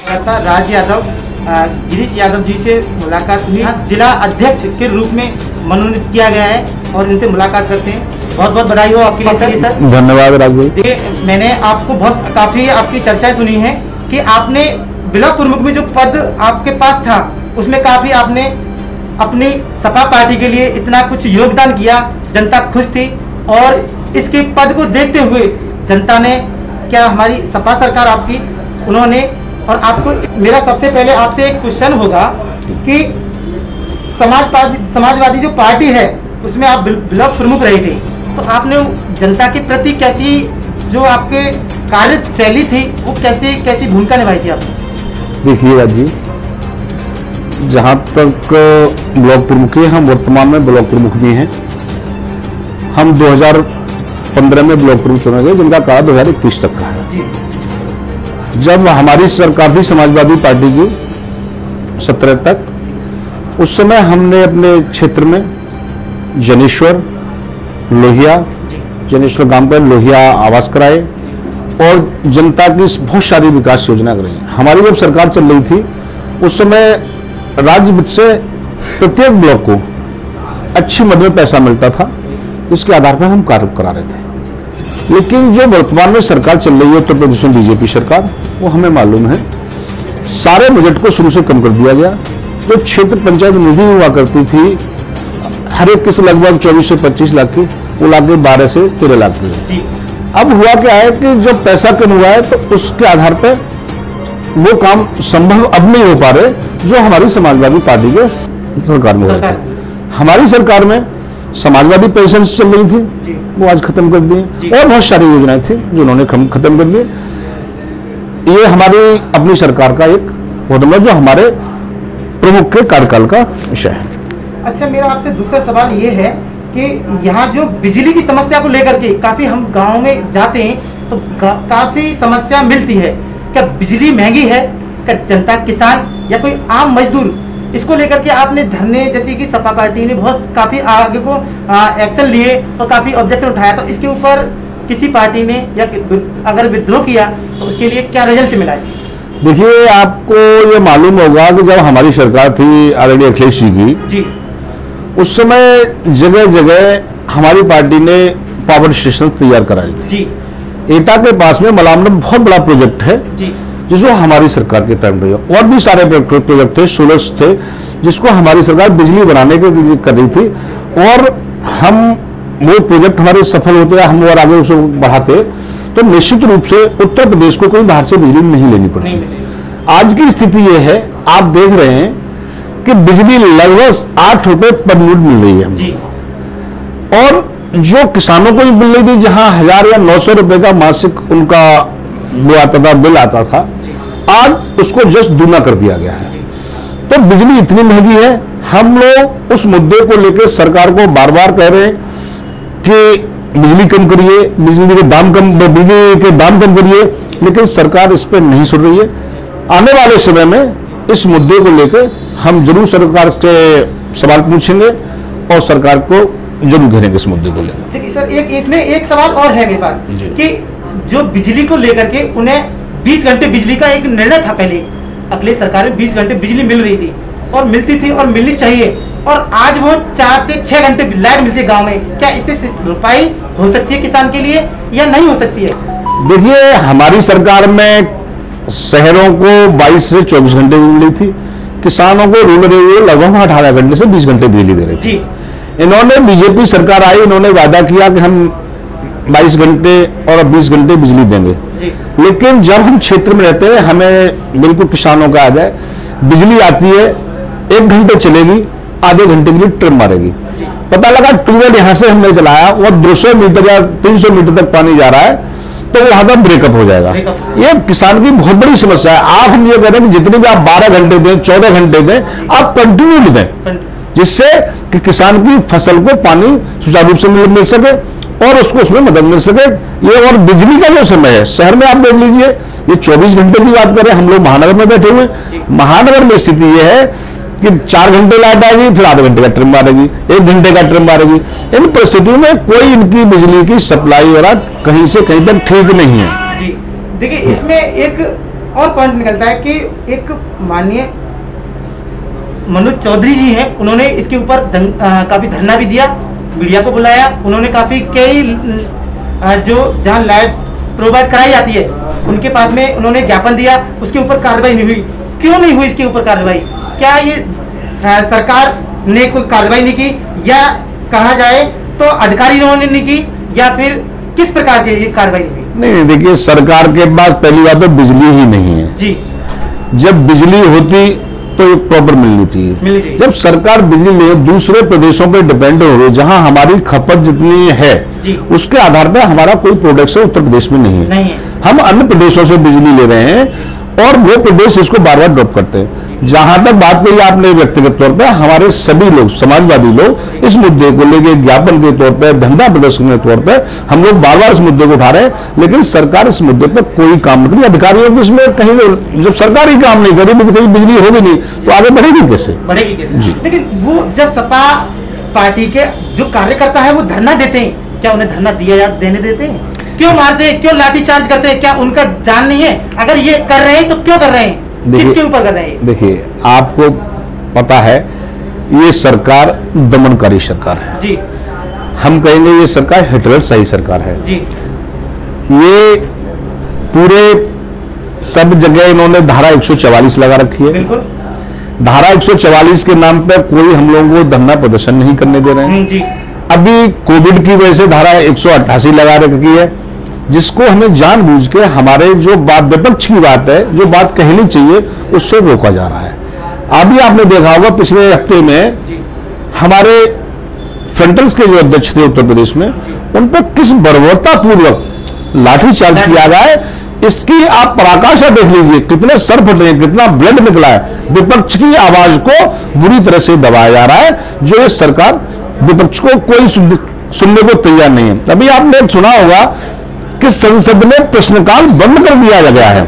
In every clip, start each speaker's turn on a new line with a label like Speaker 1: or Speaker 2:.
Speaker 1: था राज यादव, गिरीश यादव जी से मुलाकात हुई। जिला अध्यक्ष के रूप में मनोनीत किया गया है और इनसे मुलाकात करते हैं। बहुत बहुत बधाई हो आपके लिए सर।
Speaker 2: धन्यवाद राज भाई।
Speaker 1: देखिए, मैंने आपको काफी आपकी चर्चाएं सुनी है कि आपने ब्लॉक प्रमुख में जो पद आपके पास था उसमें काफी आपने अपनी सपा पार्टी के लिए इतना कुछ योगदान किया, जनता खुश थी। और इसके पद को देखते हुए जनता ने क्या हमारी सपा सरकार आपकी उन्होंने, और आपको मेरा सबसे पहले आपसे एक क्वेश्चन होगा कि समाजवादी जो पार्टी है उसमें आप ब्लॉक प्रमुख रहे थे, तो आपने जनता के प्रति कैसी जो आपके कार्य शैली थी वो कैसी भूमिका निभाई थी आपने?
Speaker 2: देखिए राज जी, जहाँ तक ब्लॉक प्रमुख है, हम वर्तमान में ब्लॉक प्रमुख भी हैं। हम 2015 में ब्लॉक प्रमुख चुने गए, जिनका काल 2021 तक का है। जब हमारी सरकार थी समाजवादी पार्टी की 17 तक, उस समय हमने अपने क्षेत्र में जनेश्वर लोहिया, जनेश्वर गांव पर लोहिया आवास कराए और जनता की बहुत सारी विकास योजना कराई। हमारी जब सरकार चल रही थी उस समय राज्य वित्त से प्रत्येक ब्लॉक को अच्छी मद में पैसा मिलता था, इसके आधार पर हम कार्य करा रहे थे। लेकिन जो वर्तमान में सरकार चल रही है उत्तर प्रदेश में बीजेपी सरकार, वो हमें मालूम है सारे बजट को शुरू से कम कर दिया गया। जो क्षेत्र पंचायत निधि हुआ करती थी हर एक किस लगभग 24 से 25 लाख की, वो लाके 12 से 13 लाख की। अब हुआ क्या है कि जो पैसा कम हुआ है तो उसके आधार पर वो काम संभव अब नहीं हो पा रहे जो हमारी समाजवादी पार्टी के सरकार में हो रहे थे। हमारी सरकार में समाजवादी पेंशन चल रही थी, वो आज खत्म कर दी, और बहुत सारी योजनाएं थी जो उन्होंने खत्म कर दी। ये हमारी अपनी सरकार का एक बहुत जो हमारे प्रमुख के कार्यकाल का विषय है।
Speaker 1: अच्छा, मेरा आपसे दूसरा सवाल ये है कि यहाँ जो बिजली की समस्या को लेकर के काफी हम गाँव में जाते हैं तो काफी समस्या मिलती है। क्या बिजली महंगी है? क्या जनता, किसान या कोई आम मजदूर इसको लेकर के आपने धरने, जैसे कि सपा पार्टी ने बहुत काफी आगे को एक्शन लिए और काफी ऑब्जेक्शन उठाया, तो इसके ऊपर किसी पार्टी ने या अगर विद्रोह किया तो उसके लिए क्या रिजल्ट मिला?
Speaker 2: देखिए, आपको ये मालूम होगा कि जब हमारी सरकार थी आदरणीय अखिलेश जी, उस समय जगह जगह हमारी पार्टी ने पावर स्टेशन तैयार कराए थे। एटा के पास में मलाम में बहुत बड़ा प्रोजेक्ट है जिसको हमारी सरकार के टाइम पे, और भी सारे प्रोजेक्ट थे, सोलर थे, जिसको हमारी सरकार बिजली बनाने के लिए कर रही थी। और हम वो प्रोजेक्ट हमारे सफल होते हैं, हम और आगे उसको बढ़ाते, तो निश्चित रूप से उत्तर प्रदेश को कोई बाहर से बिजली नहीं लेनी पड़ती। आज की स्थिति ये है, आप देख रहे हैं कि बिजली लगभग 8 रुपए पर यूनिट मिल रही है। और जो किसानों को भी मिल रही थी, जहां 1000 या 900 रुपए का मासिक उनका वो आता था, बिल आता था, आज उसको जस्ट दूना कर दिया गया है। तो बिजली इतनी महंगी है। हम लोग उस मुद्दे को लेकर सरकार को बार बार कह रहे हैं कि बिजली कम करिए, बिजली के दाम कम करिए, लेकिन सरकार इस पर नहीं सुन रही है। आने वाले समय में इस मुद्दे को लेकर हम जरूर सरकार से सवाल पूछेंगे और सरकार को जरूर घेरेंगे इस मुद्दे को लेकर।
Speaker 1: ठीक है सर, इसमें एक सवाल और है मेरे पास कि जो बिजली को लेकर के उन्हें 20 घंटे बिजली का एक निर्णय था, पहले अखिलेश सरकार में 20 घंटे बिजली मिल रही थी और मिलती थी और मिलनी चाहिए, और आज वो 4 से 6 घंटे लाइट मिलती है गांव में। क्या इससे भरपाई हो सकती है किसान के लिए या नहीं हो सकती है? देखिए,
Speaker 2: हमारी सरकार में शहरों को 22 से 24 घंटे मिली थी, किसानों को रूरल एरिया लगभग 18 घंटे से 20 घंटे बिजली दे रही थी। इन्होंने, बीजेपी सरकार आई, इन्होंने वादा किया कि हम 22 घंटे और 20 घंटे बिजली देंगे, लेकिन जब हम क्षेत्र में रहते हैं हमें बिल्कुल किसानों का आ जाए, बिजली आती है 1 घंटे चलेगी, आधे घंटे के लिए ट्रिप मारेगी। पता लगा ट्यूबवेल यहां से हमने चलाया और 200 मीटर या 300 मीटर तक पानी जा रहा है, तो वहां पर ब्रेकअप हो जाएगा। ये किसान की बहुत बड़ी समस्या है। आप हम ये कह रहे हैं कि जितने भी आप 12 घंटे दें, 14 घंटे दें, आप कंटिन्यू दें, जिससे कि किसान की फसल को पानी सुचारू रूप से मिल सके और उसको उसमें मदद मिल सके। ये और बिजली का जो समय है, शहर में आप देख लीजिए, ये 24 घंटे की बात करें, हम लोग महानगर में बैठे हुए, महानगर में स्थिति ये है कि 4 घंटे लाइट आएगी, फिर आधे घंटे का ट्रिप मारेगी, 1 घंटे का ट्रिप मारेगी। इन परिस्थितियों में कोई इनकी बिजली की सप्लाई और कहीं से कहीं तक ठीक नहीं है।
Speaker 1: जी देखिए, इसमें एक और पॉइंट निकलता है कि एक माननीय मनोज चौधरी जी हैं, उन्होंने इसके ऊपर काफी धरना भी दिया, मीडिया को बुलाया, उन्होंने काफी कई जो जहां लाइट प्रोवाइड कराई जाती है उनके पास में उन्होंने ज्ञापन दिया, उसके ऊपर कार्रवाई नहीं हुई। क्यों नहीं हुई इसके ऊपर कार्रवाई? क्या ये सरकार ने कोई कार्रवाई नहीं की, या कहा जाए तो अधिकारियों ने नहीं की, या फिर किस प्रकार की ये कार्रवाई हुई?
Speaker 2: नहीं, देखिए, सरकार के पास पहली बात तो बिजली ही नहीं है
Speaker 1: जी।
Speaker 2: जब बिजली होती तो ये प्रॉपर मिलनी चाहिए। जब सरकार बिजली ले दूसरे प्रदेशों पे डिपेंड हो रही, जहां हमारी खपत जितनी है उसके आधार पर हमारा कोई प्रोडक्शन उत्तर प्रदेश में नहीं है। हम अन्य प्रदेशों से बिजली ले रहे हैं और वो प्रदेश इसको बार बार ड्रॉप करते हैं। जहां तक बात कही आपने व्यक्तिगत तौर पर, हमारे सभी लोग, समाजवादी लोग इस मुद्दे को लेकर ज्ञापन के तौर पर, धरना प्रदर्शन के तौर पर हम लोग बार बार इस मुद्दे को उठा रहे हैं, लेकिन सरकार इस मुद्दे पर कोई काम नहीं। अधिकारियों को इसमें कहीं, जब सरकार ही काम नहीं करेगी तो कहीं बिजली होगी नहीं तो आगे बढ़ेगी कैसे?
Speaker 1: जी। लेकिन वो जब सपा पार्टी के जो कार्यकर्ता है वो धरना देते हैं, क्या उन्हें धरना देने देते हैं? क्यों मारते हैं, क्यों लाठीचार्ज करते हैं? क्या उनका जान नहीं है? अगर ये कर रहे हैं तो क्यों कर रहे हैं, किसके ऊपर कर रहे हैं?
Speaker 2: देखिए, आपको पता है ये सरकार दमनकारी सरकार है
Speaker 1: जी।
Speaker 2: हम कहेंगे ये सरकार हिटलरशाही सरकार है
Speaker 1: जी।
Speaker 2: ये पूरे सब जगह इन्होंने धारा 144 लगा रखी है।
Speaker 1: बिल्कुल।
Speaker 2: धारा 144 के नाम पर कोई हम लोगों को धरना प्रदर्शन नहीं करने दे रहे हैं।
Speaker 1: जी।
Speaker 2: अभी कोविड की वजह से धारा 188 लगा रखी है, जिसको हमें जानबूझ के हमारे जो बात विपक्ष की बात है, जो बात कहनी चाहिए, उससे रोका जा रहा है। अभी आपने देखा होगा पिछले हफ्ते में हमारे फ्रंटल्स के जो अध्यक्ष थे उत्तर प्रदेश में, उन पर किस बर्बरतापूर्वक लाठीचार्ज किया गया है, इसकी आप पराकाष्ठा देख लीजिए। कितने सर फटे हैं, कितना ब्लड निकला है। विपक्ष की आवाज को बुरी तरह से दबाया जा रहा है, जो ये सरकार विपक्ष को कोई सुनने को तैयार नहीं है। अभी आपने सुना होगा कि संसद में प्रश्नकाल बंद कर दिया गया है।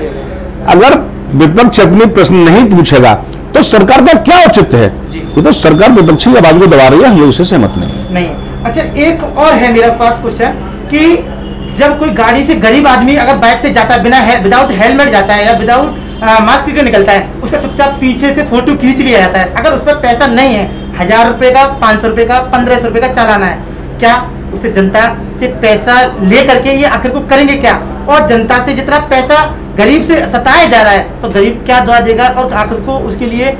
Speaker 2: अगर विपक्ष अपने प्रश्न नहीं पूछेगा तो सरकार का क्या औचित्य है? ये तो सरकार विपक्षी आवाज को दबा रही है, हम लोग इससे सहमत नहीं।
Speaker 1: अच्छा, एक और है मेरे पास क्वेश्चन कि जब कोई गाड़ी से गरीब आदमी अगर बाइक से जाता है, बिना विदाउट हेलमेट जाता है या विदाउट मास्क के निकलता है, उसका चुपचाप पीछे से फोटो खींच लिया जाता है। अगर उस पर पैसा नहीं है, 1000 रुपए का, 500 रुपए का, 1500 रुपए का चालाना है, क्या उसे जनता से पैसा ले करके ये आखिर को करेंगे क्या? और जनता से जितना पैसा गरीब से सताया जा रहा है तो गरीब क्या दुआ देगा, और आखिर को उसके लिए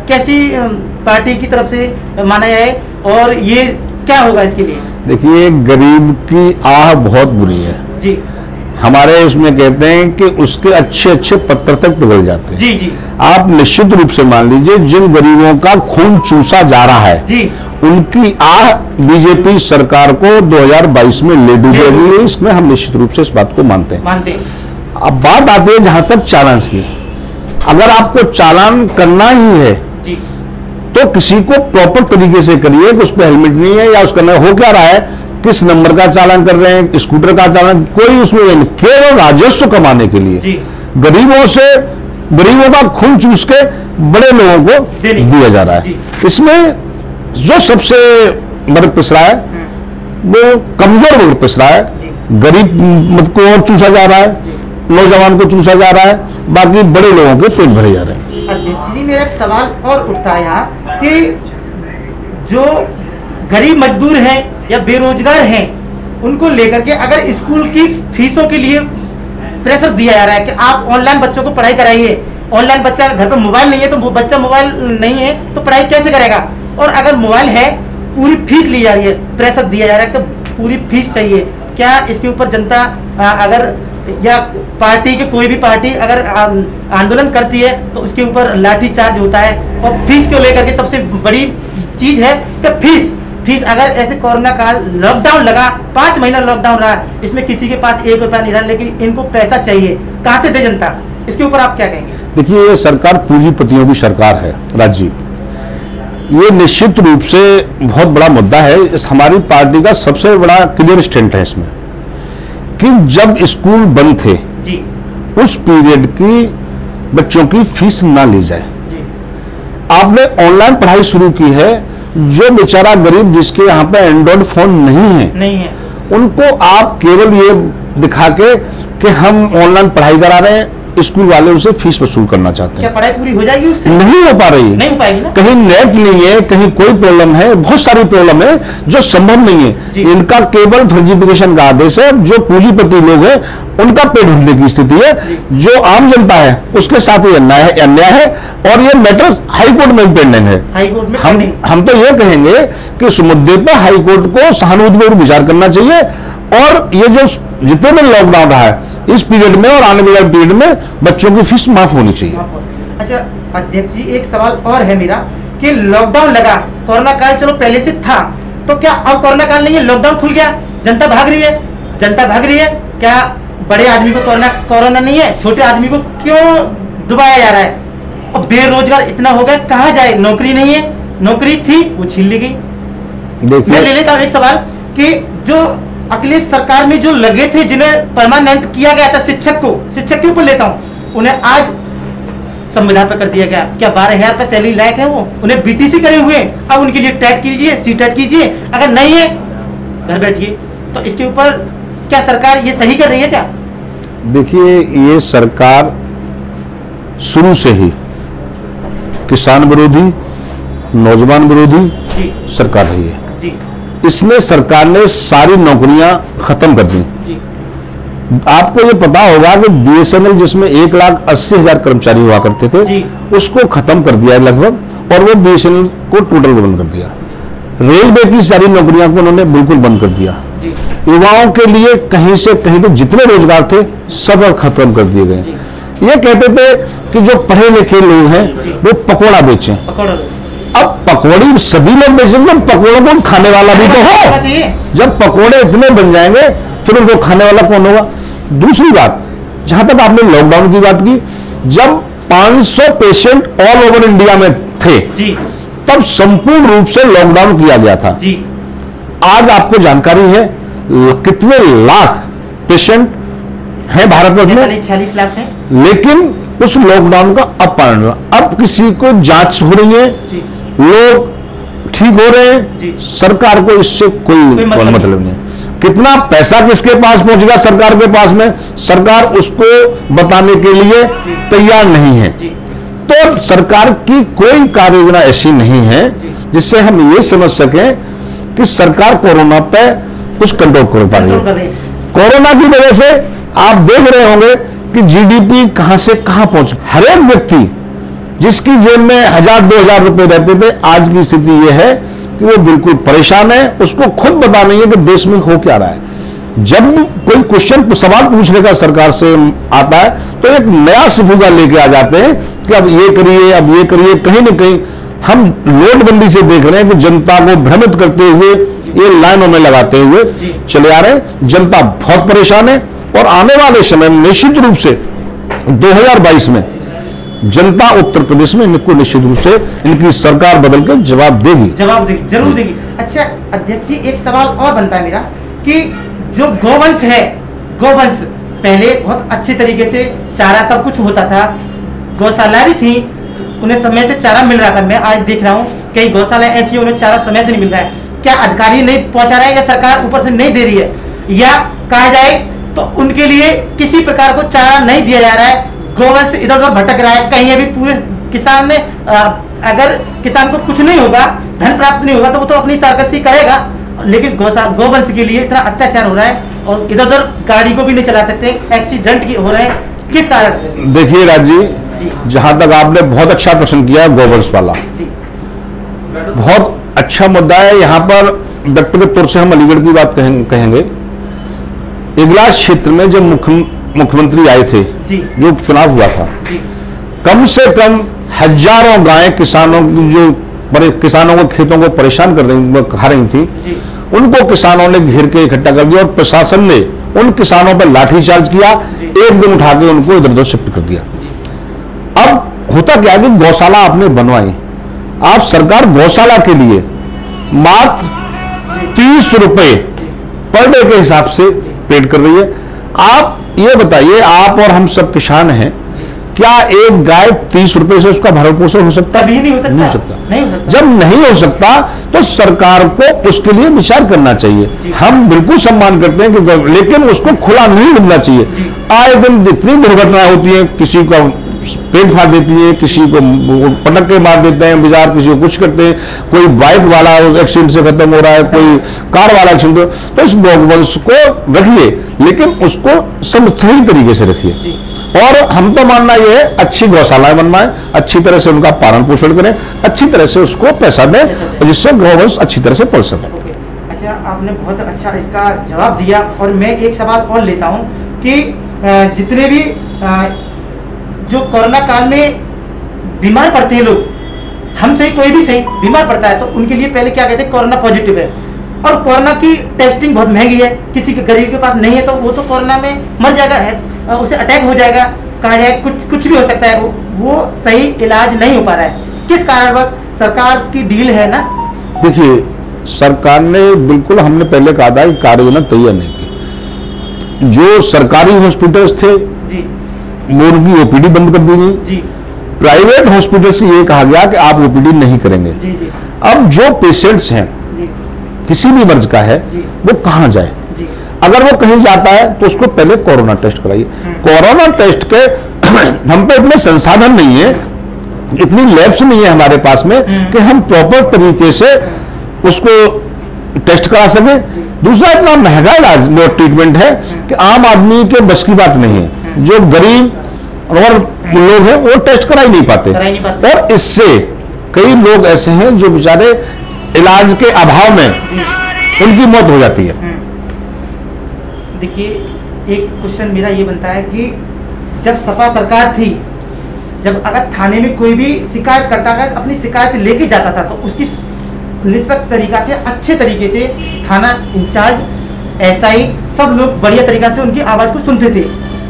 Speaker 1: कैसी पार्टी की तरफ से माना जाए, और ये क्या होगा इसके लिए?
Speaker 2: देखिए, गरीब की आह बहुत बुरी है
Speaker 1: जी।
Speaker 2: हमारे उसमें कहते हैं कि उसके अच्छे अच्छे पत्थर तक पिघल जाते हैं।
Speaker 1: जी जी।
Speaker 2: आप निश्चित रूप से मान लीजिए, जिन गरीबों का खून चूसा जा रहा है
Speaker 1: जी,
Speaker 2: उनकी आह बीजेपी सरकार को 2022 में ले डूबेगी। इसमें हम निश्चित रूप से इस बात को मानते हैं। अब बात आती है जहां तक चालान की। अगर आपको चालान करना ही है
Speaker 1: जी, तो
Speaker 2: किसी को प्रॉपर तरीके से करिए कि उस पर हेलमेट नहीं है, या उसका हो क्या रहा है, किस नंबर का चालान कर रहे हैं, स्कूटर का चालान, कोई उसमें नहीं, केवल राजस्व कमाने के लिए गरीबों का खून चूस के बड़े लोगों को दिया जा रहा है। इसमें जो सबसे वर्ग पिस रहा है वो कमजोर वर्ग पिस रहा है। गरीब को और चूसा जा रहा है, नौजवान को चूसा जा रहा है, बाकी बड़े लोगों के पेट भरे जा रहे हैं।
Speaker 1: अध्यक्ष जी, मेरा एक सवाल और उठता है यहाँ कि जो गरीब मजदूर हैं या बेरोजगार हैं, उनको लेकर के अगर स्कूल की फीसों के लिए प्रेशर दिया जा रहा है कि आप ऑनलाइन बच्चों को पढ़ाई कराइए, ऑनलाइन बच्चा घर पर मोबाइल नहीं है तो बच्चा मोबाइल नहीं है तो पढ़ाई कैसे करेगा, और अगर मोबाइल है पूरी फीस ली जा रही है, प्रेशर दिया जा रहा है कि पूरी फीस चाहिए, क्या इसके ऊपर जनता अगर या पार्टी के कोई भी पार्टी अगर आंदोलन करती है तो उसके ऊपर लाठीचार्ज होता है? और फीस को लेकर के सबसे बड़ी चीज है कि फीस अगर ऐसे कोरोना काल लॉकडाउन लगा, 5 महीना लॉकडाउन रहा, इसमें किसी के पास 1 रुपया नहीं रहा, लेकिन इनको पैसा चाहिए, कहाँ से दे जनता? इसके ऊपर आप क्या कहेंगे?
Speaker 2: देखिए, ये सरकार पूंजीपतियों की सरकार है राजीव। ये निश्चित रूप से बहुत बड़ा मुद्दा है। इस हमारी पार्टी का सबसे बड़ा क्लियर स्टैंड है इसमें कि जब स्कूल बंद थे
Speaker 1: जी,
Speaker 2: उस पीरियड की बच्चों की फीस ना ली जाए। आपने ऑनलाइन पढ़ाई शुरू की है, जो बेचारा गरीब जिसके यहाँ पे एंड्रॉइड फोन नहीं है, उनको आप केवल ये दिखा के कि हम ऑनलाइन पढ़ाई करा रहे हैं, स्कूल वाले उसे फीस वसूल करना चाहते
Speaker 1: क्या
Speaker 2: हैं।
Speaker 1: पढ़ाई पूरी हो जाएगी उससे?
Speaker 2: नहीं हो पा रही है,
Speaker 1: नहीं हो पाएगी ना।
Speaker 2: कहीं नेट नहीं है, कहीं कोई प्रॉब्लम है, बहुत सारी प्रॉब्लम है जो संभव नहीं है। इनका केवल फर्जीफिकेशन का आदेश है। जो पूंजीपति लोग हैं उनका पेट भरने की स्थिति है, जो आम जनता है उसके साथ ही अन्याय है और ये मैटर हाईकोर्ट में पेंडिंग है।
Speaker 1: हाईकोर्ट में
Speaker 2: हम तो ये कहेंगे कि इस मुद्दे पर हाईकोर्ट को सहानुभूतिपूर्वक विचार करना चाहिए और ये जो जितने भी लॉकडाउन रहा है इस पीरियड में और आने वाले पीरियड में बच्चों की फीस माफ होनी चाहिए।
Speaker 1: अच्छा अध्यक्ष जी, एक सवाल और है मेरा कि लॉकडाउन लगा, कोरोना काल चलो पहले से था, तो क्या अब कोरोना काल नहीं है, लॉकडाउन खुल गया, जनता भाग रही है, जनता भाग रही है, क्या बड़े आदमी को कोरोना नहीं है, छोटे आदमी को क्यों डुबाया जा रहा है? और बेरोजगार इतना हो गया, कहाँ जाए? नौकरी नहीं है, नौकरी थी वो छीन ली गई। मैं ले लेता हूँ एक सवाल कि जो अखिलेश सरकार में जो लगे थे, जिन्हें परमानेंट किया गया था, शिक्षक के ऊपर लेता हूँ, उन्हें आज संविदा पर कर दिया गया। क्या 12,000 का सैलरी लायक है वो? उन्हें बीटीसी करे हुए, अब उनके लिए टेट कीजिए, सीटेट कीजिए, अगर नहीं है घर बैठिए। तो इसके ऊपर क्या सरकार ये सही कर रही है क्या?
Speaker 2: देखिए, ये सरकार शुरू से ही किसान विरोधी, नौजवान विरोधी सरकार रही है जी। इसने सरकार ने सारी नौकरियां खत्म कर दी जी। आपको ये पता होगा कि बीएसएनएल जिसमें 1,80,000 कर्मचारी हुआ करते थे जी, उसको खत्म कर दिया लगभग, और वो बीएसएनएल को टोटल बंद कर दिया। रेलवे की सारी नौकरियां को उन्होंने बिल्कुल बंद कर दिया। युवाओं के लिए कहीं से कहीं तो जितने रोजगार थे सब खत्म कर दिए गए। ये कहते थे कि जो पढ़े लिखे लोग हैं वो पकौड़ा बेचें। अब पकौड़ी सभी लोग बेचेंगे, पकौड़ों को खाने वाला भी तो हो। जब पकौड़े इतने बन जाएंगे फिर उनको खाने वाला कौन होगा? दूसरी बात, जहां तक आपने लॉकडाउन की बात की, जब 500 पेशेंट ऑल ओवर इंडिया में थे जी, तब संपूर्ण रूप से लॉकडाउन किया गया था जी। आज आपको जानकारी है कितने लाख पेशेंट हैं भारत में? 46 लाख हैं। लेकिन उस लॉकडाउन का अब पालन हुआ, अब किसी को जांच हो रही है, लोग ठीक हो रहे हैं, सरकार को इससे कोई मतलब नहीं। कितना पैसा किसके पास पहुंचेगा सरकार के पास में, सरकार उसको बताने के लिए तैयार नहीं है। तो सरकार की कोई कार्य योजना ऐसी नहीं है जिससे हम ये समझ सकें कि सरकार कोरोना पे कुछ कंट्रोल कर पा रही है। कोरोना की वजह से आप देख रहे होंगे कि जीडीपी कहां से कहां पहुंच, हर एक व्यक्ति जिसकी जेब में 1,000-2,000 रुपए रहते थे, आज की स्थिति यह है कि वो बिल्कुल परेशान है। उसको खुद पता नहीं है कि देश में हो क्या रहा है। जब कोई क्वेश्चन सवाल पूछने का सरकार से आता है तो एक नया सफुगा लेके आ जाते हैं कि अब ये करिए, अब ये करिए। कहीं ना कहीं हम नोटबंदी से देख रहे हैं कि जनता को भ्रमित करते हुए ये लाइनों में लगाते हुए चले आ रहे हैं। जनता बहुत परेशान है और आने वाले समय में निश्चित रूप से 2022 में जनता उत्तर प्रदेश में इनको निश्चित रूप से इनकी सरकार बदल के जवाब देगी,
Speaker 1: जरूर देगी। अच्छा अध्यक्ष जी, एक सवाल और बनता है मेरा कि जो गौवंश है, गौवंश पहले बहुत अच्छे तरीके से चारा सब कुछ होता था, गौशाला भी थी, उन्हें समय से चारा मिल रहा था। मैं आज देख रहा हूँ कई गौशाला ऐसी उन्हें चारा समय से नहीं मिल रहा है। क्या अधिकारी नहीं पहुंचा रहा है या सरकार ऊपर से नहीं दे रही है, या कहा जाए तो उनके लिए किसी प्रकार को चारा नहीं दिया जा रहा है? गौवंश इधर उधर भटक रहा है, कहीं अभी पूरे किसान में अगर किसान को कुछ नहीं होगा, धन प्राप्त नहीं होगा तो वो तो अपनी ताकत से करेगा, लेकिन गौवंश के लिए इतना अत्याचार हो रहा है और इधर उधर गाड़ी को भी नहीं चला सकते, एक्सीडेंट हो रहे हैं, किस कारण?
Speaker 2: देखिए राज जी, जहां तक आपने बहुत अच्छा प्रश्न किया गौवंश वाला, बहुत अच्छा मुद्दा है। यहाँ पर व्यक्तिगत तौर से हम अलीगढ़ की बात कहेंगे। इगलास क्षेत्र में जब मुख्यमंत्री आए थे, जो चुनाव हुआ था, कम से कम हजारों गायें किसानों को खेतों को परेशान खा रही थी, उनको किसानों ने घेर के इकट्ठा कर दिया और प्रशासन ने उन किसानों पर लाठीचार्ज किया, एक दिन उठा के उनको इधर उधर शिफ्ट कर दिया। अब होता क्या कि गौशाला आपने बनवाई, आप सरकार गौशाला के लिए मात्र 30 रुपए पर डे के हिसाब से पेड कर रही है। आप ये बताइए, आप और हम सब किसान हैं, क्या एक गाय 30 रुपए से उसका भरण पोषण हो सकता है?
Speaker 1: कभी नहीं हो सकता,
Speaker 2: नहीं हो सकता।
Speaker 1: नहीं हो सकता।
Speaker 2: जब नहीं हो सकता तो सरकार को उसके लिए विचार करना चाहिए। हम बिल्कुल सम्मान करते हैं कि, लेकिन उसको खुला नहीं मिलना चाहिए। आए दिन जितनी दुर्घटनाएं होती हैं, किसी को पेट फाड़ देती है, किसी को पटक के मार देते हैं बाजार, किसी को कुछ करते हैं, कोई बाइक वाला एक्सीडेंट से खत्म हो रहा है, कोई कार वाला एक्सीडेंट, तो इस गौवंश को रखिए, लेकिन उसको सही तरीके से रखिए। और हम तो मानना ये है, अच्छी गौशालाएं बनवाएं, अच्छी तरह से उनका पालन पोषण करें, अच्छी तरह से उसको पैसा दें, जिससे गौवंश अच्छी तरह से पल सके।
Speaker 1: अच्छा, आपने बहुत अच्छा इसका जवाब दिया। और मैं एक सवाल और लेता हूँ कि जितने भी जो कोरोना काल में बीमार पड़ते हैं लोग, हमसे कोई भी सही बीमार पड़ता है तो उनके लिए पहले क्या कहते हैं, कोरोना पॉजिटिव है, और कोरोना की टेस्टिंग बहुत महंगी है, किसी के गरीब के पास नहीं है तो वो तो कोरोना में मर जाएगा, उसे अटैक हो जाएगा, कहा जाए कुछ भी हो सकता है, वो सही इलाज नहीं हो पा रहा है। किस कारणवश सरकार की डील है ना?
Speaker 2: देखिए, सरकार ने बिल्कुल, हमने पहले कहा था कि कार्य योजना तैयार नहीं की। जो सरकारी हॉस्पिटल्स थे
Speaker 1: जी,
Speaker 2: उनकी ओपीडी बंद कर दी गई
Speaker 1: जी,
Speaker 2: प्राइवेट हॉस्पिटल से ये कहा गया कि आप ओपीडी नहीं करेंगे।
Speaker 1: जी, जी,
Speaker 2: अब जो पेशेंट्स हैं,
Speaker 1: जी,
Speaker 2: किसी भी मर्ज का है, वो कहाँ जाए?
Speaker 1: जी,
Speaker 2: अगर वो कहीं जाता है तो उसको पहले कोरोना टेस्ट कराइए। कोरोना टेस्ट के हम पे इतने संसाधन नहीं है, इतनी लैब्स नहीं है हमारे पास में कि हम प्रॉपर तरीके से उसको टेस्ट करा सके। दूसरा, इतना महंगा इलाज ट्रीटमेंट है कि आम आदमी के बस की बात नहीं है। जो गरीब और लोग हैं वो टेस्ट करा ही नहीं पाते, और इससे कई लोग ऐसे हैं जो बेचारे इलाज के अभाव में उनकी मौत हो जाती है।
Speaker 1: देखिए, एक क्वेश्चन मेरा ये बनता है कि जब सपा सरकार थी, जब अगर थाने में कोई भी शिकायत करता था, अपनी शिकायत लेके जाता था, तो उसकी निष्पक्ष तरीका से, अच्छे तरीके से थाना इंचार्ज, एसआई, सब लोग बढ़िया तरीका से उनकी आवाज को सुनते थे।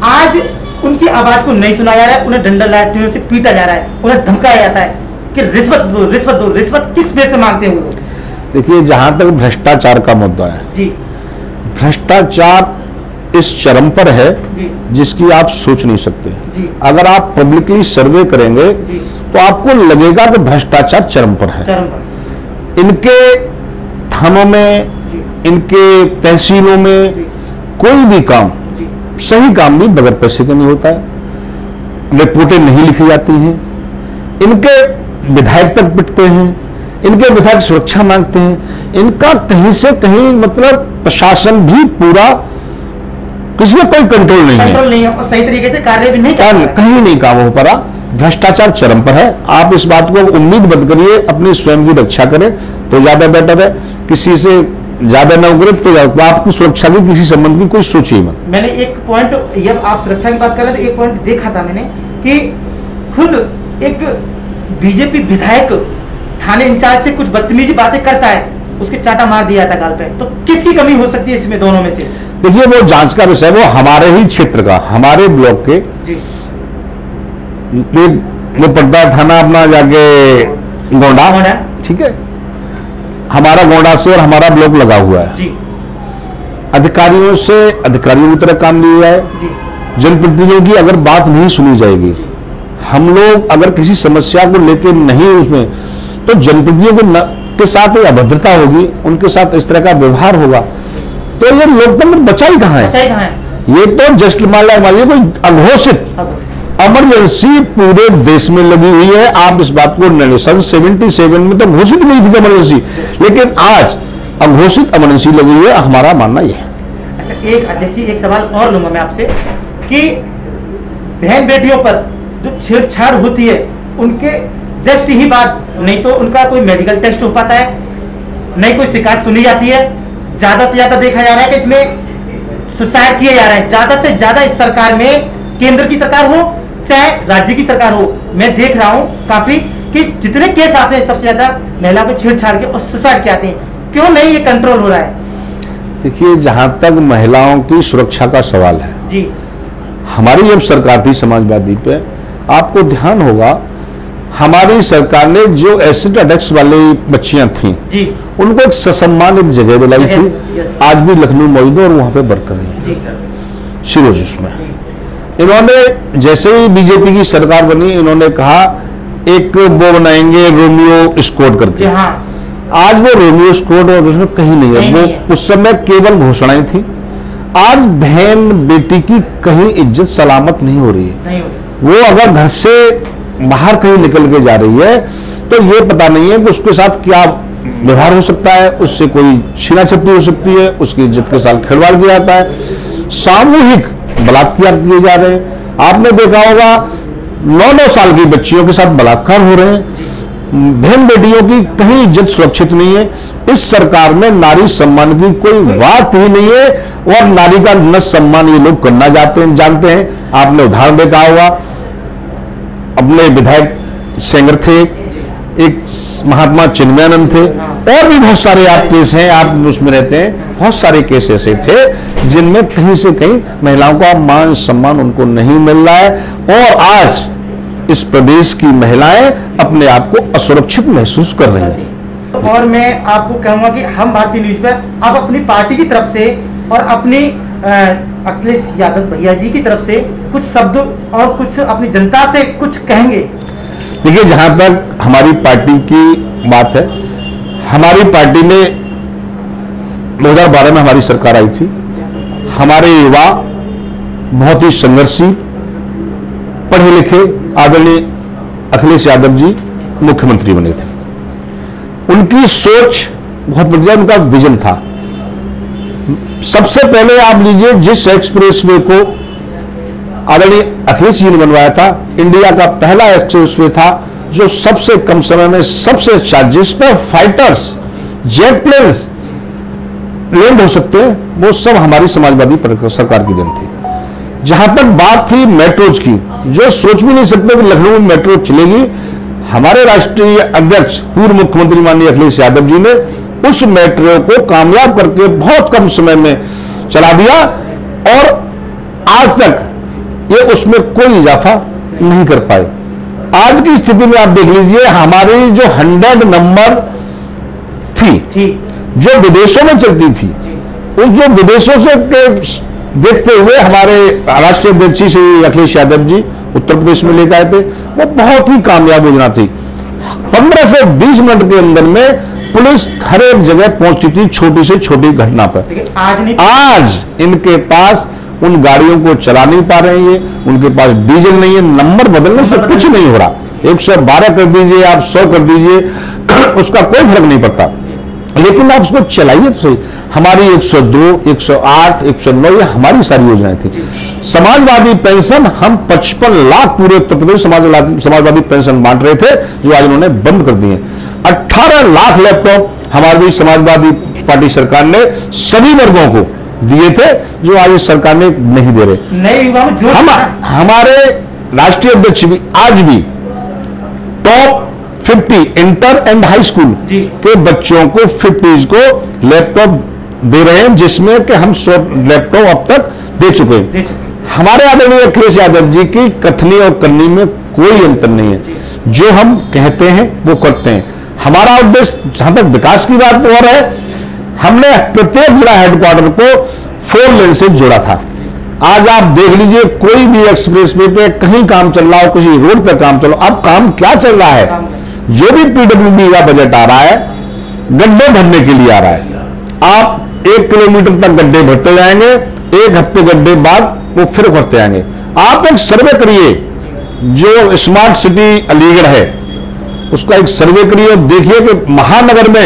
Speaker 1: आज उनकी आवाज को नहीं सुना जा रहा है, उन्हें डंडा लाठियों से पीटा जा रहा है, उन्हें धमकाया जाता है कि रिश्वत दो, रिश्वत दो। रिश्वत किस बेस पे मांगते हैं वो लोग?
Speaker 2: देखिए, जहां तक भ्रष्टाचार का मुद्दा है
Speaker 1: जी,
Speaker 2: भ्रष्टाचार इस चरम पर है
Speaker 1: जी,
Speaker 2: जिसकी आप सोच नहीं सकते।
Speaker 1: जी,
Speaker 2: अगर आप पब्लिकली सर्वे करेंगे
Speaker 1: जी,
Speaker 2: तो आपको लगेगा कि भ्रष्टाचार चरम पर है।
Speaker 1: चरम पर।
Speaker 2: इनके थानों में,
Speaker 1: जी,
Speaker 2: इनके तहसीलों में
Speaker 1: जी,
Speaker 2: कोई भी काम,
Speaker 1: जी,
Speaker 2: सही काम भी बगैर पैसे के नहीं होता है, रिपोर्टें नहीं लिखी जाती हैं, इनके विधायक तक पिटते हैं, इनके विधायक सुरक्षा मांगते हैं, इनका कहीं से कहीं मतलब प्रशासन भी पूरा, किसी में कोई कंट्रोल नहीं है,
Speaker 1: और सही तरीके से कार्य भी नहीं कर रहा है।
Speaker 2: कहीं नहीं काम हो पा रहा। भ्रष्टाचार चरम पर है। आप इस बात को उम्मीद मत करिए, अपनी स्वयं की रक्षा करें तो ज्यादा बेटर है, किसी से ज्यादा न करें तो आपकी सुरक्षा की किसी संबंध की कोई सोचिए मत।
Speaker 1: मैंने एक पॉइंट, जब आप सुरक्षा की बात कर रहे थे, एक पॉइंट देखा था मैंने कि खुद एक बीजेपी विधायक थाने इंचार्ज से कुछ बदतमीजी बातें करता है, उसके चाटा मार दिया था गाल पे। तो किसकी कमी हो सकती है इसमें, दोनों में से?
Speaker 2: देखिए, वो जांच का विषय, वो हमारे ही क्षेत्र का, हमारे ब्लॉक के
Speaker 1: जी,
Speaker 2: वो पड़ता है थाना अपना जाके गोंडा, ठीक है, हमारा गोंडा से और हमारा ब्लॉक लगा हुआ है
Speaker 1: जी,
Speaker 2: अधिकारियों से अधिकारियों की तरह काम लिया है
Speaker 1: जी,
Speaker 2: जनप्रतिनिधियों की अगर बात नहीं सुनी जाएगी, हम लोग अगर किसी समस्या को लेकर नहीं उसमें, तो जनप्रतिनिधियों के साथ अभद्रता होगी, उनके साथ इस तरह का व्यवहार होगा, तो ये लोकतंत्र बचा ही कहाँ है? ये तो जस्ट मान लीजिए कोई अघोषित इमरजेंसी पूरे देश में लगी हुई है। आप इस बात को, सन 77 में तो घोषित नहीं थी इमरजेंसी, लेकिन आज अघोषित इमरजेंसी लगी हुई है, हमारा मानना यह है।
Speaker 1: अच्छा, एक अध्यक्ष जी, एक सवाल और लूंगा मैं आपसे कि बहन बेटियों पर जो छेड़छाड़ होती है, उनके जस्ट ही बात, नहीं तो उनका कोई मेडिकल टेस्ट हो पाता है, नहीं कोई शिकायत सुनी जाती है। ज्यादा से ज्यादा देखा जा रहा है कि इसमें सुसाइड किए जा रहे हैं, ज्यादा से ज्यादा इस सरकार में, केंद्र की सरकार हो चाहे राज्य की सरकार हो, मैं देख रहा हूं काफी कि जितने केस आते हैं सबसे ज्यादा महिला को छेड़छाड़ के और सुसाइड के आते हैं। क्यों नहीं ये कंट्रोल हो रहा है?
Speaker 2: देखिए, जहां तक महिलाओं की सुरक्षा का सवाल है
Speaker 1: जी, हमारी
Speaker 2: जब सरकार थी समाजवादी पे, आपको ध्यान होगा हमारी सरकार ने जो एसिड अटैक्स वाली बच्चियां थीं
Speaker 1: जी,
Speaker 2: उनको एक ससम्मान एक जगह दिलाई थी। आज भी लखनऊ मौजूद है और वहां पे वर्क कर रही है शिरोज में। इन्होंने जैसे ही बीजेपी की सरकार बनी, इन्होंने कहा एक वो बनाएंगे रोमियो स्क्वाड करके।
Speaker 1: हाँ।
Speaker 2: आज वो रोमियो स्क्वाड और उसमें कहीं नहीं है, वो उस समय केवल घोषणाएं थी। आज बहन बेटी की कहीं इज्जत सलामत नहीं हो रही है। वो अगर घर से बाहर कहीं निकल के जा रही है तो ये पता नहीं है कि उसके साथ क्या व्यवहार हो सकता है, उससे कोई छीना झपटी हो सकती है, उसकी इज्जत के साथ खिलवाड़ किया जाता है, सामूहिक बलात्कार किए जा रहे हैं। आपने देखा होगा 9-9 साल की बच्चियों के साथ बलात्कार हो रहे हैं। बहन बेटियों की कहीं इज्जत सुरक्षित नहीं है। इस सरकार में नारी सम्मान की कोई बात ही नहीं है और नारी का न सम्मान ये लोग करना जानते हैं। आपने उदाहरण देखा होगा, अपने विधायक सेंगर थे, एक महात्मा चिन्मयानंद थे, और भी बहुत सारे आप केस हैं, आप उसमें रहते हैं, बहुत सारे केस ऐसे थे जिनमें कहीं से कहीं महिलाओं का मान सम्मान उनको नहीं मिल रहा है। और आज इस प्रदेश की महिलाएं अपने आप को असुरक्षित महसूस कर रही हैं।
Speaker 1: और मैं आपको कहूंगा कि हम भारतीय न्यूज पर आप अपनी पार्टी की तरफ से और अपनी अखिलेश यादव भैया जी की तरफ से कुछ शब्द और कुछ अपनी जनता से कुछ कहेंगे।
Speaker 2: देखिए, जहां तक हमारी पार्टी की बात है, हमारी पार्टी में 2012 में हमारी सरकार आई थी। हमारे युवा बहुत ही संघर्षी, पढ़े लिखे आदरणीय अखिलेश यादव जी मुख्यमंत्री बने थे। उनकी सोच बहुत बढ़िया, उनका विजन था। सबसे पहले आप लीजिए, जिस एक्सप्रेसवे को आदरणीय अखिलेश जी ने बनवाया था, इंडिया का पहला एक्सप्रेसवे था जो सबसे कम समय में सबसे अच्छा, जिस पर फाइटर्स, जेट प्लेन्स लैंड हो सकते हैं, वो सब हमारी समाजवादी सरकार की देन थी। जहां तक बात थी मेट्रोज की, जो सोच भी नहीं सकते कि लखनऊ में मेट्रो चलेगी, हमारे राष्ट्रीय अध्यक्ष पूर्व मुख्यमंत्री माननीय अखिलेश यादव जी ने उस मेट्रो को कामयाब करके बहुत कम समय में चला दिया और आज तक ये उसमें कोई इजाफा नहीं कर पाए। आज की स्थिति में आप देख लीजिए, हमारी जो 100 नंबर थी जो विदेशों में चलती थी, उस जो विदेशों से देखते हुए हमारे राष्ट्रीय अध्यक्ष श्री अखिलेश यादव जी उत्तर प्रदेश में लेकर आए थे, वो बहुत ही कामयाब योजना थी। 15 से 20 मिनट के अंदर में पुलिस हर एक जगह पहुंचती थी, छोटी से छोटी घटना पर। आज इनके पास उन गाड़ियों को चला नहीं पा रहे हैं, उनके पास डीजल नहीं है, नंबर बदलने से कुछ नहीं हो रहा। 112 कर दीजिए, आप 100 कर दीजिए, उसका कोई फर्क नहीं पड़ता, लेकिन आप उसको चलाइए तो सही। हमारी 102, 108, 109 ये हमारी सारी योजनाएं थी। समाजवादी पेंशन हम 55 लाख पूरे उत्तर प्रदेश समाजवादी पेंशन बांट रहे थे, जो आज उन्होंने बंद कर दिए। 18 लाख लैपटॉप हमारी समाजवादी पार्टी सरकार ने सभी वर्गों को दिए थे, जो आज इस सरकार ने नहीं दे रहे।
Speaker 1: नए युवा में जो
Speaker 2: हमारे राष्ट्रीय अध्यक्ष भी आज भी top 50 inter and high school के बच्चों को 50s को लैपटॉप दे रहे हैं, जिसमें कि हम 100 लैपटॉप अब तक दे चुके हैं। हमारे आदरणीय अखिलेश यादव जी की कथनी और करनी में कोई अंतर नहीं है। जो हम कहते हैं वो करते हैं। हमारा उद्देश्य, जहां तक विकास की बात और है, हमने प्रत्येक जिला हेडक्वार्टर को 4 लेन से जोड़ा था। आज आप देख लीजिए, कोई भी एक्सप्रेसवे पे कहीं काम चल रहा हो, किसी रोड पे काम चल रहा हो, अब काम क्या चल रहा है, जो भी पीडब्ल्यूडी का बजट आ रहा है, गड्ढे भरने के लिए आ रहा है। आप 1 किलोमीटर तक गड्ढे भरते जाएंगे, 1 हफ्ते गड्ढे बाद वो फिर भरते आएंगे। आप एक सर्वे करिए, जो स्मार्ट सिटी अलीगढ़ है उसका एक सर्वे करिए और देखिए कि महानगर में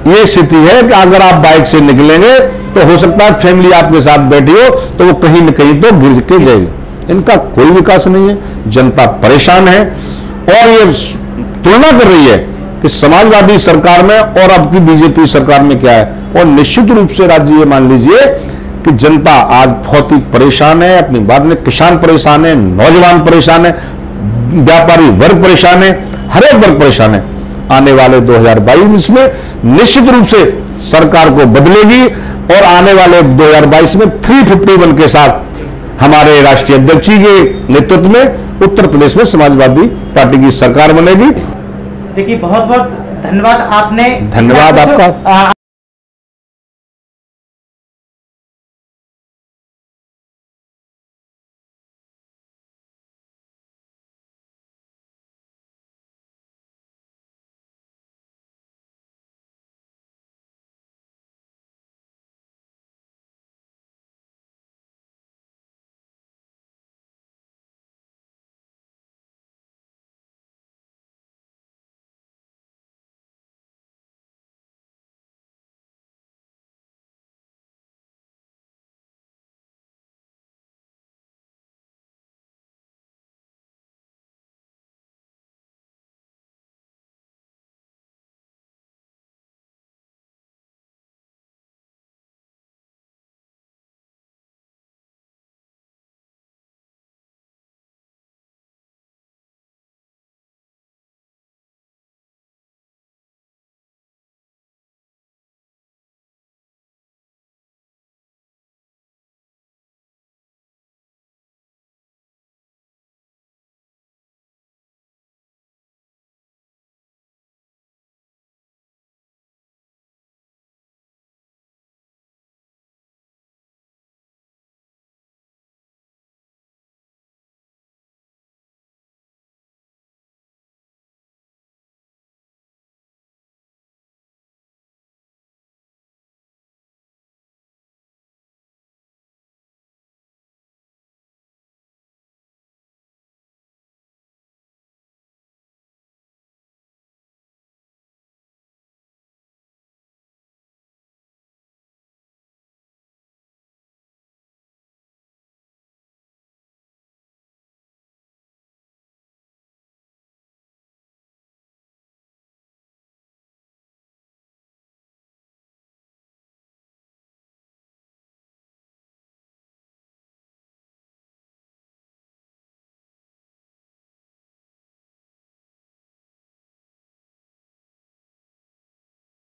Speaker 2: ये स्थिति है कि अगर आप बाइक से निकलेंगे तो हो सकता है फैमिली आपके साथ बैठी हो तो वो कहीं न कहीं तो गिर के जाएगी। इनका कोई विकास नहीं है, जनता परेशान है और ये तुलना कर रही है कि समाजवादी सरकार में और अब की बीजेपी सरकार में क्या है। और निश्चित रूप से राज्य ये मान लीजिए कि जनता आज बहुत ही परेशान है। अपनी बात में किसान परेशान है, नौजवान परेशान है, व्यापारी वर्ग परेशान है, हर एक वर्ग परेशान है। आने वाले 2022 में निश्चित रूप से सरकार को बदलेगी और आने वाले 2022 में 351 के साथ हमारे राष्ट्रीय अध्यक्ष जी के नेतृत्व में उत्तर प्रदेश में समाजवादी पार्टी की सरकार बनेगी।
Speaker 1: देखिए, बहुत बहुत धन्यवाद। आपने
Speaker 2: धन्यवाद आपका।